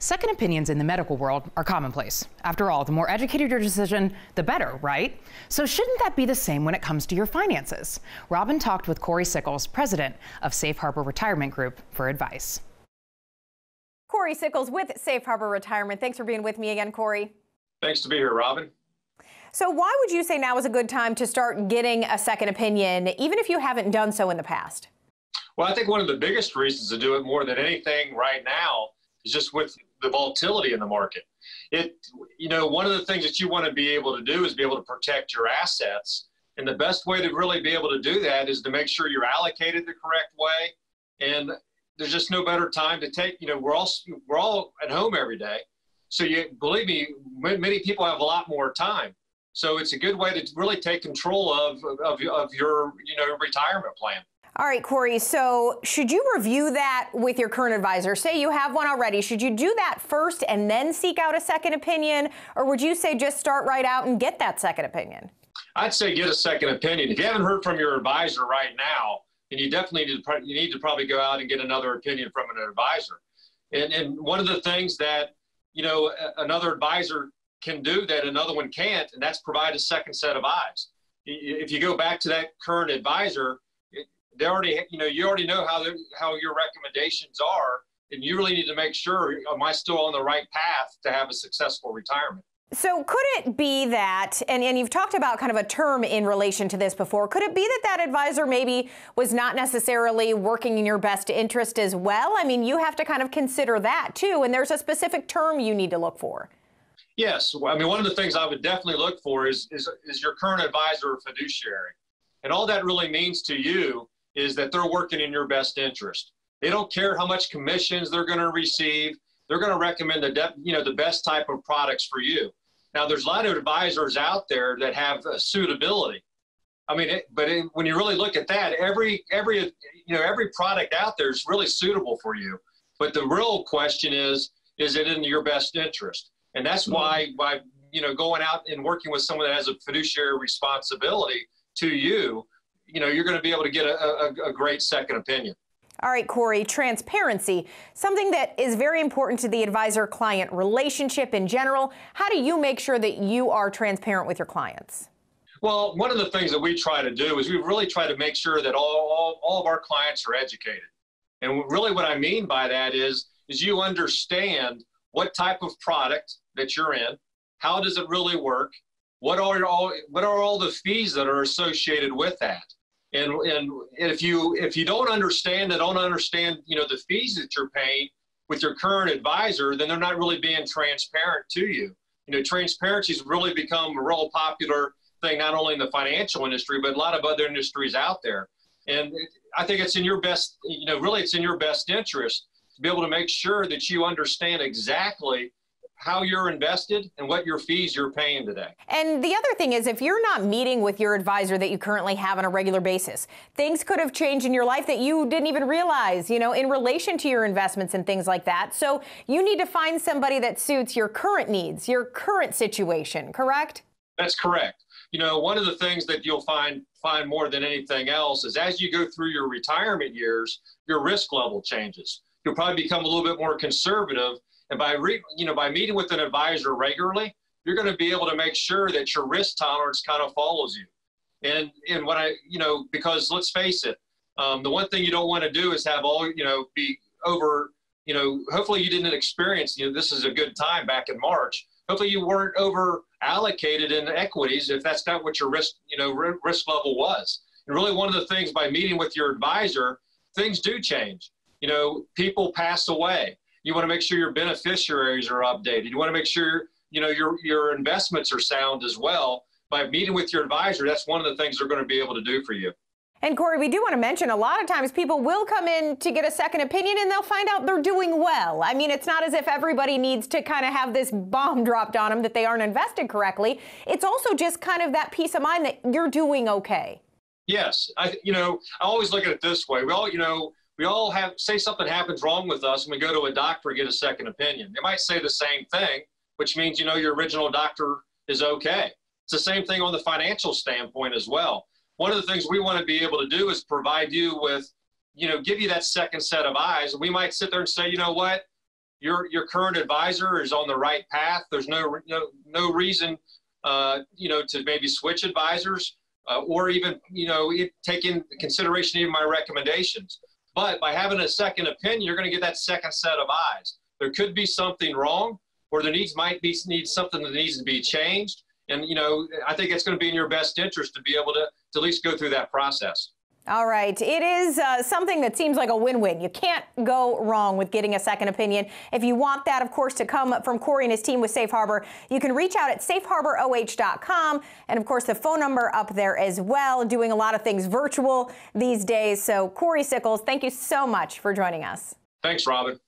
Second opinions in the medical world are commonplace. After all, the more educated your decision, the better, right? So shouldn't that be the same when it comes to your finances? Robin talked with Cory Sickles, president of Safe Harbor Retirement Group, for advice. Cory Sickles with Safe Harbor Retirement. Thanks for being with me again, Cory. Thanks to be here, Robin. So why would you say now is a good time to start getting a second opinion, even if you haven't done so in the past? Well, I think one of the biggest reasons to do it more than anything right now is just with the volatility in the market. One of the things that you want to be able to do is be able to protect your assets. And the best way to really be able to do that is to make sure you're allocated the correct way. And there's just no better time to take, we're all at home every day. So believe me, many people have a lot more time. So it's a good way to really take control of your, retirement plan. All right, Cory, so should you review that with your current advisor? Say you have one already. Should you do that first and then seek out a second opinion? Or would you say just start right out and get that second opinion? I'd say get a second opinion. If you haven't heard from your advisor right now, then you definitely need to probably go out and get another opinion from an advisor. And one of the things that, another advisor can do that another one can't, and that's provide a second set of eyes. If you go back to that current advisor, they already, you already know how your recommendations are, and you really need to make sure, am I still on the right path to have a successful retirement? So could it be that, and you've talked about kind of a term in relation to this before, could it be that advisor maybe was not necessarily working in your best interest as well? I mean, you have to kind of consider that too, and there's a specific term you need to look for. Yes. I mean, one of the things I would definitely look for is your current advisor a fiduciary. And all that really means to you is that they're working in your best interest. They don't care how much commissions they're going to receive. They're going to recommend the best type of products for you. Now, there's a lot of advisors out there that have suitability. I mean, when you really look at that, every product out there is really suitable for you. But the real question is it in your best interest? And that's why going out and working with someone that has a fiduciary responsibility to you, you're going to be able to get a great second opinion. All right, Cory, transparency, something that is very important to the advisor-client relationship in general. How do you make sure that you are transparent with your clients? Well, one of the things that we try to do is we really try to make sure that all of our clients are educated. And really what I mean by that is you understand what type of product that you're in, how does it really work, what are all the fees that are associated with that. And if you don't understand the fees that you're paying with your current advisor, then they're not really being transparent to you. Transparency has really become a real popular thing, not only in the financial industry, but a lot of other industries out there. And I think it's in your best, it's in your best interest to be able to make sure that you understand exactly how you're invested and what your fees you're paying today. And the other thing is, if you're not meeting with your advisor that you currently have on a regular basis, things could have changed in your life that you didn't even realize, in relation to your investments and things like that. So you need to find somebody that suits your current needs, your current situation, correct? That's correct. One of the things that you'll find more than anything else is as you go through your retirement years, your risk level changes. You'll probably become a little bit more conservative. And by meeting with an advisor regularly, you're going to be able to make sure that your risk tolerance kind of follows you. And because let's face it, the one thing you don't want to do is have be over, hopefully you didn't experience, this is a good time back in March. Hopefully you weren't over allocated in equities if that's not what your risk level was. And really one of the things by meeting with your advisor, things do change. People pass away. You want to make sure your beneficiaries are updated. You want to make sure, your investments are sound as well. By meeting with your advisor, that's one of the things they're going to be able to do for you. And Cory, we do want to mention a lot of times people will come in to get a second opinion and they'll find out they're doing well. I mean, it's not as if everybody needs to kind of have this bomb dropped on them that they aren't invested correctly. It's also just kind of that peace of mind that you're doing okay. Yes. I always look at it this way. We all say something happens wrong with us and we go to a doctor and get a second opinion. They might say the same thing, which means, your original doctor is okay. It's the same thing on the financial standpoint as well. One of the things we want to be able to do is provide you with, give you that second set of eyes. And we might sit there and say, you know what, your current advisor is on the right path. There's no reason, to maybe switch advisors or even, take in consideration even my recommendations. But by having a second opinion, you're going to get that second set of eyes. There could be something wrong, or there might be something that needs to be changed. And, I think it's going to be in your best interest to be able to at least go through that process. All right. It is something that seems like a win-win. You can't go wrong with getting a second opinion. If you want that, of course, to come from Cory and his team with Safe Harbor, you can reach out at safeharboroh.com. And, of course, the phone number up there as well, doing a lot of things virtual these days. So, Cory Sickles, thank you so much for joining us. Thanks, Robin.